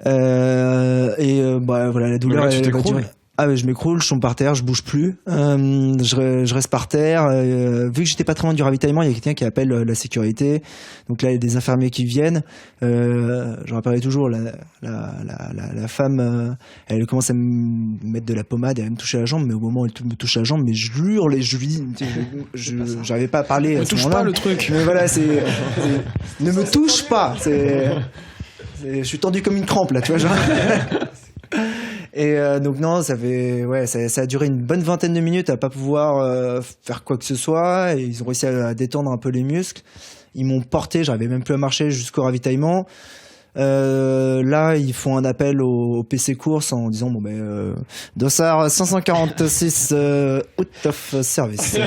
La douleur. Là, tu t'écroules. Je m'écroule, je tombe par terre, je bouge plus. Je reste par terre. Vu que j'étais pas très loin du ravitaillement, il y a quelqu'un qui appelle la sécurité. Donc là, il y a des infirmiers qui viennent. Je rappellerai toujours la femme. Elle commence à me mettre de la pommade, elle va me toucher la jambe, mais au moment où elle me touche la jambe, mais je hurle et je lui dis, j'arrivais pas à parler. Ne touche pas le truc. Mais voilà, ne me touche pas. Je suis tendu comme une crampe là, tu vois, genre. Et donc non, ça a duré une bonne vingtaine de minutes à pas pouvoir faire quoi que ce soit. Et ils ont réussi à détendre un peu les muscles. Ils m'ont porté, j'arrivais même plus à marcher jusqu'au ravitaillement. Là, ils font un appel au PC course en disant Dossard 546 out of service.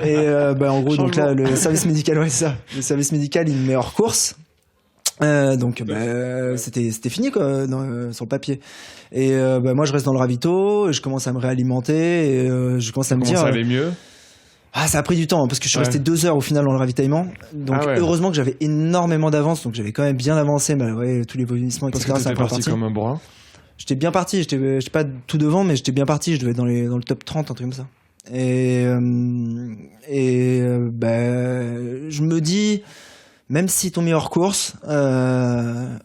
Et en gros, donc là, le service médical, le service médical, il me met hors course. C'était fini quoi sur le papier. Et moi je reste dans le ravito et je commence à me réalimenter et je commence à me dire ça allait mieux. Ça a pris du temps parce que je suis resté 2 heures au final dans le ravitaillement. Donc heureusement que j'avais énormément d'avance, donc j'avais quand même bien avancé malgré tous les vomissements, etc. Parce que t'étais parti comme un bourrin. J'étais bien parti, j'étais pas tout devant, mais j'étais bien parti, je devais être dans le top 30, un truc comme ça. Et je me dis, même si t'ont mis hors course, t'as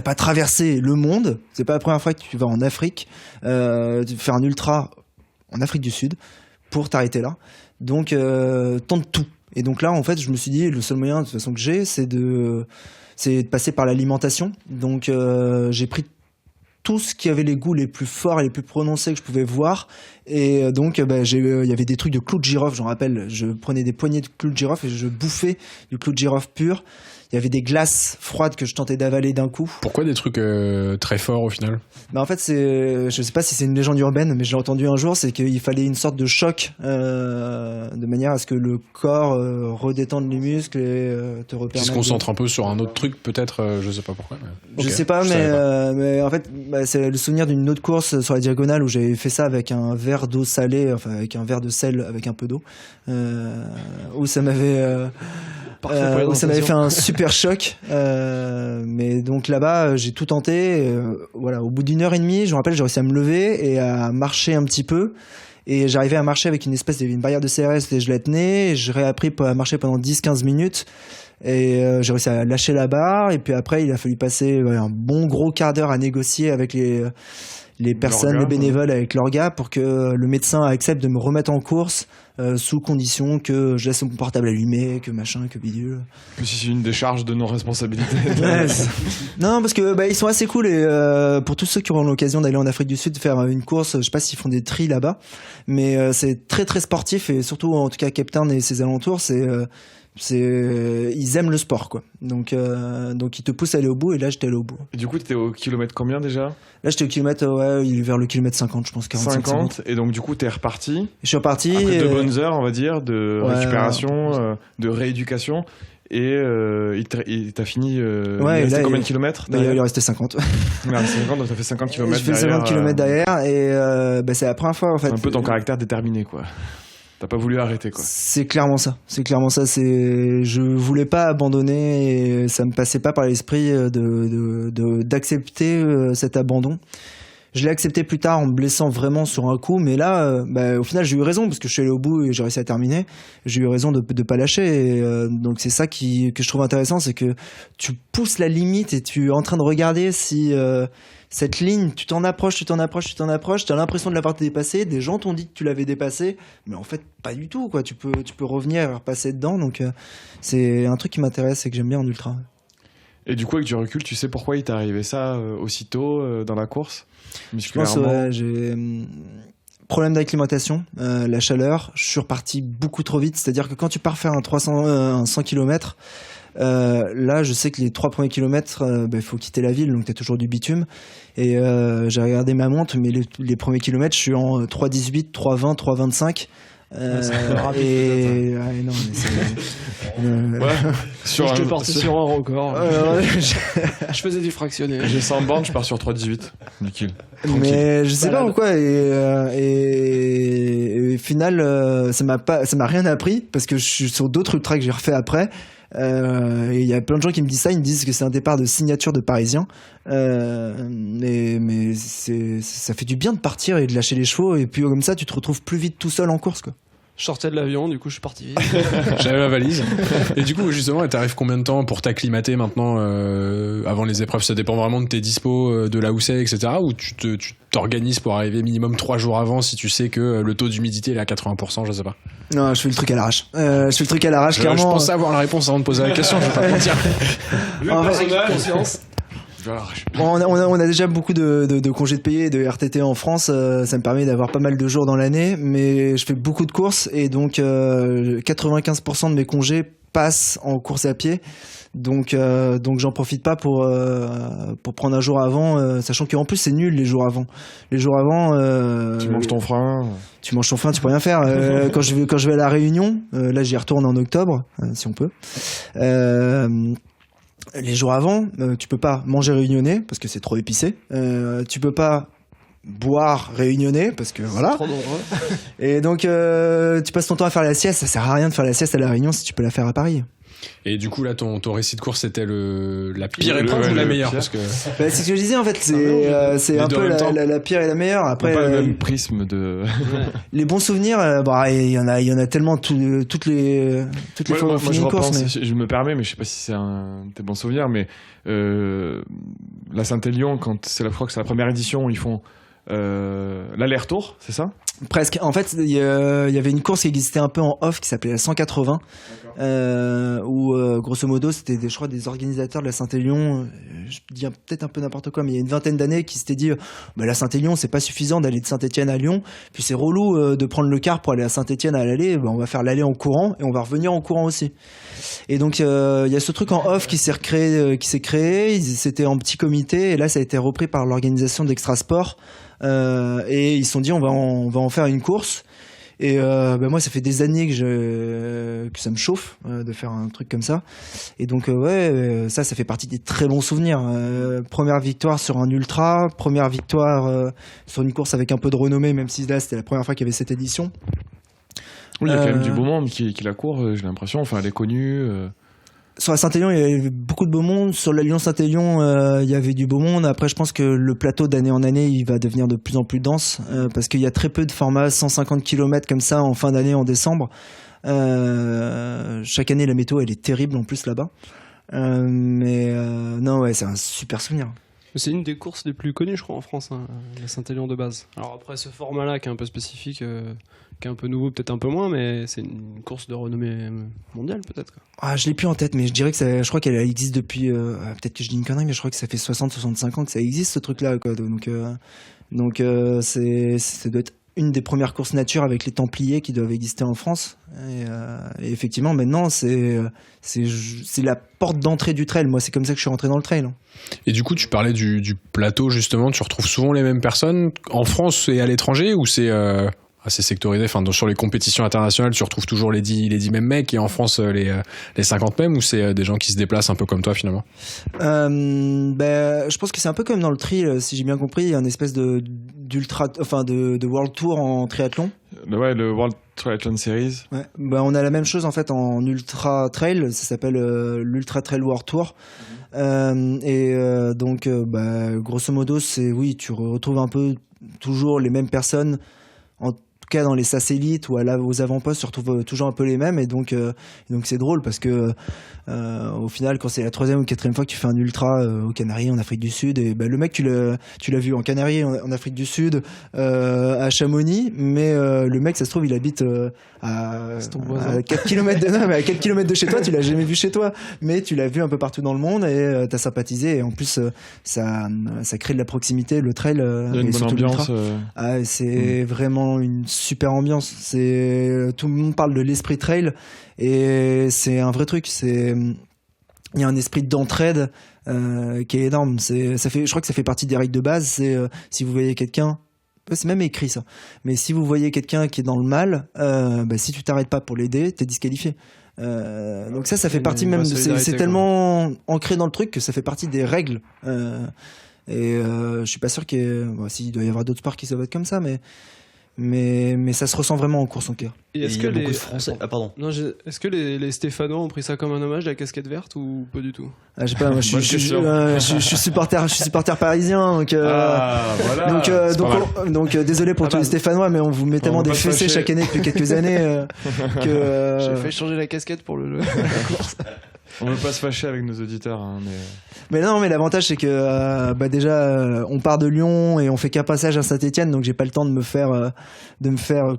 pas traversé le monde. C'est pas la première fois que tu vas en Afrique, faire un ultra en Afrique du Sud pour t'arrêter là. Donc, tente tout. Et donc là, en fait, je me suis dit, le seul moyen de toute façon que j'ai, c'est de passer par l'alimentation. Donc, j'ai pris tout ce qui avait les goûts les plus forts et les plus prononcés que je pouvais voir. Et donc, il y avait des trucs de clous de girofle, j'en rappelle. Je prenais des poignées de clous de girofle et je bouffais du clou de girofle pur. Il y avait des glaces froides que je tentais d'avaler d'un coup. Pourquoi des trucs très forts au final ? En fait, je sais pas si c'est une légende urbaine, mais je l'ai entendu un jour, c'est qu'il fallait une sorte de choc de manière à ce que le corps redétende les muscles et te repermette. Qui se concentre un peu sur un autre truc, peut-être, je sais pas pourquoi. Je sais pas, mais en fait, c'est le souvenir d'une autre course sur la diagonale où j'avais fait ça avec un verre d'eau salée, enfin avec un verre de sel avec un peu d'eau, où ça m'avait fait un super choc. Mais donc là-bas, j'ai tout tenté. Au bout d'1 heure et demie, je me rappelle, j'ai réussi à me lever et à marcher un petit peu. Et j'arrivais à marcher avec une barrière de CRS et je la tenais. Et je réappris à marcher pendant 10-15 minutes. Et j'ai réussi à lâcher la barre. Et puis après, il a fallu passer un bon gros quart d'heure à négocier avec les les personnes, les bénévoles avec leur gars pour que le médecin accepte de me remettre en course sous condition que je laisse mon portable allumé, que machin, que bidule. Que si c'est une décharge de non-responsabilité. Ouais, non, parce que ils sont assez cool et pour tous ceux qui auront l'occasion d'aller en Afrique du Sud faire une course, je sais pas s'ils font des tris là-bas, mais c'est très très sportif et surtout en tout cas Cape Town et ses alentours, ils aiment le sport quoi. Donc ils te poussent à aller au bout et là j'étais allé au bout. Et du coup t'étais au kilomètre combien déjà? Là j'étais au kilomètre vers le kilomètre 50 je pense 50 et donc du coup t'es reparti. Je suis reparti après 2 bonnes heures on va dire de récupération, de rééducation et t'as fini il restait combien de kilomètres il restait 50. Ouais, 50 donc t'as fait 50 km je fais 50 km derrière et c'est la première fois en fait. C'est un peu ton caractère déterminé quoi. T'as pas voulu arrêter quoi. C'est clairement ça. Je voulais pas abandonner et ça me passait pas par l'esprit d'accepter cet abandon. Je l'ai accepté plus tard en me blessant vraiment sur un coup, mais là, au final, j'ai eu raison parce que je suis allé au bout et j'ai réussi à terminer. J'ai eu raison de pas lâcher. Et, donc c'est ça que je trouve intéressant, c'est que tu pousses la limite et tu es en train de regarder si cette ligne, tu t'en approches, t'as l'impression de l'avoir dépassée. Des gens t'ont dit que tu l'avais dépassée, mais en fait pas du tout quoi. Tu peux revenir et repasser dedans. Donc c'est un truc qui m'intéresse et que j'aime bien en ultra. Et du coup, avec du recul, tu sais pourquoi il t'est arrivé ça aussitôt dans la course? Je pense j'ai problème d'acclimatation, la chaleur. Je suis reparti beaucoup trop vite. C'est-à-dire que quand tu pars faire un 100 km, là, je sais que les 3 premiers kilomètres, faut quitter la ville, donc t'as toujours du bitume. Et j'ai regardé ma montre, mais les premiers kilomètres, je suis en 3,18, 3,20, 3,25. Et non, mais je te partais sur un record. Je faisais du fractionné. J'ai 100 bornes, je pars sur 3,18. Nickel. Mais je sais pas pourquoi et au final ça m'a rien appris parce que je suis sur d'autres ultras que j'ai refait après. Et il y a plein de gens qui me disent ça, ils me disent que c'est un départ de signature de Parisien, mais ça fait du bien de partir et de lâcher les chevaux et puis comme ça tu te retrouves plus vite tout seul en course quoi. Je sortais de l'avion, du coup je suis parti vite. J'avais ma valise. Et du coup justement, t'arrives combien de temps pour t'acclimater maintenant avant les épreuves? Ça dépend vraiment de tes dispos, de là où c'est, etc. Ou tu t'organises pour arriver minimum 3 jours avant si tu sais que le taux d'humidité est à 80%, je sais pas. Non, je fais le truc à l'arrache. Clairement. Je pensais avoir la réponse avant de poser la question, je vais pas te mentir. En fait, conscience. Bon, on a déjà beaucoup de congés de payés et de RTT en France, ça me permet d'avoir pas mal de jours dans l'année, mais je fais beaucoup de courses et donc 95% de mes congés passent en course à pied. Donc j'en profite pas pour prendre un jour avant, sachant qu'en plus c'est nul les jours avant. Les jours avant, tu manges ton frein. Tu manges ton frein, tu peux rien faire. Quand je vais à la Réunion, là j'y retourne en octobre, si on peut. Les jours avant, tu peux pas manger réunionnais parce que c'est trop épicé. Tu peux pas boire réunionnais parce que voilà. Trop nombreux. Et donc tu passes ton temps à faire la sieste. Ça sert à rien de faire la sieste à la Réunion si tu peux la faire à Paris. Et du coup là ton récit de course c'était la pire épreuve ou la meilleure parce que c'est ce que je disais en fait, c'est un peu la pire et la meilleure. Après pas le même prisme de les bons souvenirs, il y en a tellement toutes les fois où on finit une course. Je me permets, mais je sais pas si c'est un tes bons souvenirs, mais la Saint-Élion, quand c'est la fois que c'est la première édition, ils font l'aller-retour, c'est ça? Presque. En fait, il y avait une course qui existait un peu en off qui s'appelait la 180, où grosso modo c'était je crois des organisateurs de la Saint-Élion. Je dis peut-être un peu n'importe quoi, mais il y a une vingtaine d'années qui s'étaient dit la Saint-Élion c'est pas suffisant d'aller de Saint-Étienne à Lyon, puis c'est relou de prendre le car pour aller à Saint-Étienne à l'aller. On va faire l'aller en courant et on va revenir en courant aussi. Et donc il y a ce truc en off qui s'est créé. C'était en petit comité et là ça a été repris par l'organisation d'Extra Sport. Et ils se sont dit on va en faire une course et moi ça fait des années que ça me chauffe de faire un truc comme ça et donc ça fait partie des très bons souvenirs. Première victoire sur un ultra, première victoire sur une course avec un peu de renommée, même si là c'était la première fois qu'il y avait cette édition. Oui, il y a quand même du beau monde qui la court, j'ai l'impression, enfin elle est connue. Sur la Saint-Élion, il y avait beaucoup de beau monde. Sur la Lyon-Saint-Élion, il y avait du beau monde. Après, je pense que le plateau, d'année en année, il va devenir de plus en plus dense parce qu'il y a très peu de formats 150 km comme ça en fin d'année, en décembre. Chaque année, la météo, elle est terrible en plus là-bas. Non, ouais, c'est un super souvenir. C'est une des courses les plus connues, je crois, en France, hein, la Saint-Élion de base. Alors après, ce format-là qui est un peu spécifique, qui est un peu nouveau, peut-être un peu moins, mais c'est une course de renommée mondiale, peut-être. Quoi. Ah, je l'ai plus en tête, mais je dirais que je crois qu'elle existe depuis. Peut-être que je dis une connerie, mais je crois que ça fait 60-65 ans que ça existe, ce truc-là, quoi. Donc ça doit être une des premières courses nature avec les Templiers qui doivent exister en France. Et effectivement, maintenant, c'est la porte d'entrée du trail. Moi, c'est comme ça que je suis rentré dans le trail. Et du coup, tu parlais du plateau, justement. Tu retrouves souvent les mêmes personnes en France et à l'étranger, ou c'est assez sectorisé? Enfin, sur les compétitions internationales, tu retrouves toujours les 10 mêmes mecs, et en France, les 50 mêmes, ou c'est des gens qui se déplacent un peu comme toi, finalement? Je pense que c'est un peu comme dans le tri, si j'ai bien compris. Il y a une espèce de World Tour en triathlon. Ouais, le World Triathlon Series. Ouais. On a la même chose en fait en ultra trail. Ça s'appelle l'Ultra Trail World Tour. Donc, grosso modo, tu retrouves un peu toujours les mêmes personnes. En tout cas, dans les satellites ou aux avant-postes, tu retrouves toujours un peu les mêmes. Et donc c'est drôle parce que au final, quand c'est la 3e ou 4e fois que tu fais un ultra aux Canaries, en Afrique du Sud, et le mec, tu l'as vu en Canaries, en Afrique du Sud, à Chamonix, mais le mec, ça se trouve, il habite à 4 km à 4 km de chez toi. Tu l'as jamais vu chez toi, mais tu l'as vu un peu partout dans le monde, et t'as sympathisé. Et en plus, ça crée de la proximité, le trail. Il y a une bonne ambiance. C'est vraiment une super ambiance. Tout le monde parle de l'esprit trail, et c'est un vrai truc. Il y a un esprit d'entraide qui est énorme. Je crois que ça fait partie des règles de base. Si vous voyez quelqu'un, c'est même écrit ça, mais si vous voyez quelqu'un qui est dans le mal, si tu t'arrêtes pas pour l'aider, t'es disqualifié. Donc ça fait partie même c'est tellement ancré dans le truc que ça fait partie des règles. Je suis pas sûr s'il doit y avoir d'autres sports qui doivent être comme ça, mais ça se ressent vraiment en course en cœur. Et est-ce que beaucoup de Français... pardon. Non, est-ce que les Stéphanois ont pris ça comme un hommage, la casquette verte, ou pas du tout? Je sais pas, moi je suis supporter parisien, donc voilà, donc désolé pour tous les Stéphanois, mais on vous met tellement des fessées chaque année depuis quelques années que j'ai fait changer la casquette pour la course. On veut pas se fâcher avec nos auditeurs, hein, mais non, mais l'avantage c'est que déjà on part de Lyon et on fait qu'un passage à Saint-Étienne, donc j'ai pas le temps de me faire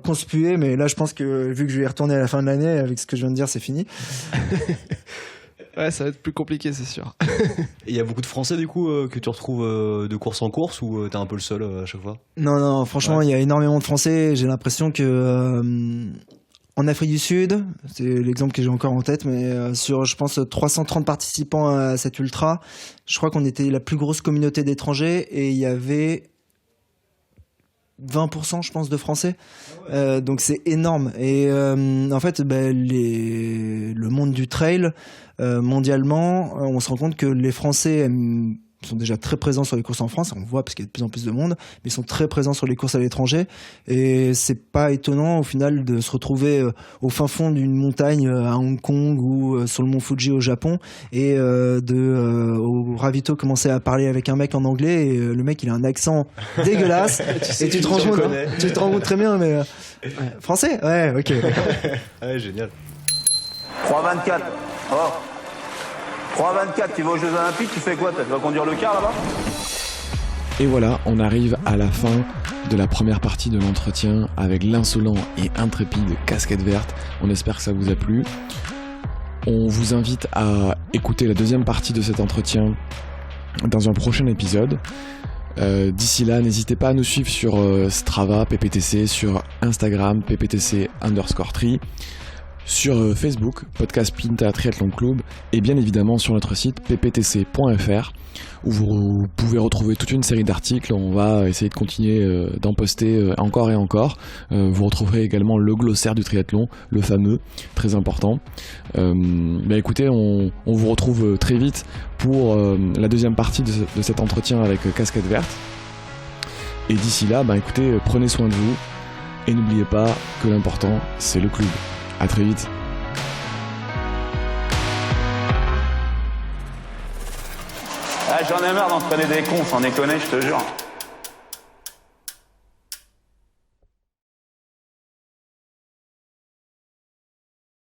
conspuer, mais là je pense que vu que je vais y retourner à la fin de l'année, avec ce que je viens de dire, c'est fini. Ouais, ça va être plus compliqué, c'est sûr. Et il y a beaucoup de Français du coup que tu retrouves de course en course, ou t'es un peu le seul à chaque fois? Non, franchement, il y a énormément de Français. J'ai l'impression que en Afrique du Sud, c'est l'exemple que j'ai encore en tête, mais sur, je pense, 330 participants à cet ultra, je crois qu'on était la plus grosse communauté d'étrangers, et il y avait 20%, je pense, de Français. Donc c'est énorme. Et en fait, le monde du trail, mondialement, on se rend compte que les Français sont déjà très présents sur les courses en France, on voit parce qu'il y a de plus en plus de monde, mais ils sont très présents sur les courses à l'étranger, et c'est pas étonnant au final de se retrouver au fin fond d'une montagne à Hong Kong ou sur le mont Fuji au Japon, et au ravito commencer à parler avec un mec en anglais, et le mec il a un accent dégueulasse et tu te rends compte très bien, mais français, ouais, ok. Ouais, génial. 3,24. Oh. 3,24, tu vas aux Jeux Olympiques, tu fais quoi? Tu vas conduire le car là-bas? Et voilà, on arrive à la fin de la première partie de l'entretien avec l'insolent et intrépide Casquette Verte. On espère que ça vous a plu. On vous invite à écouter la deuxième partie de cet entretien dans un prochain épisode. D'ici là, n'hésitez pas à nous suivre sur Strava, PPTC, sur Instagram, PPTC_tri, sur Facebook, Podcast Pinta Triathlon Club, et bien évidemment sur notre site pptc.fr, où vous pouvez retrouver toute une série d'articles. On va essayer de continuer d'en poster encore et encore. Vous retrouverez également le glossaire du triathlon, le fameux, très important. Écoutez, on vous retrouve très vite pour la deuxième partie de cet entretien avec Casquette Verte. Et d'ici là, écoutez, prenez soin de vous, et n'oubliez pas que l'important, c'est le club. À très vite. J'en ai marre d'entraîner des cons, sans déconner, je te jure.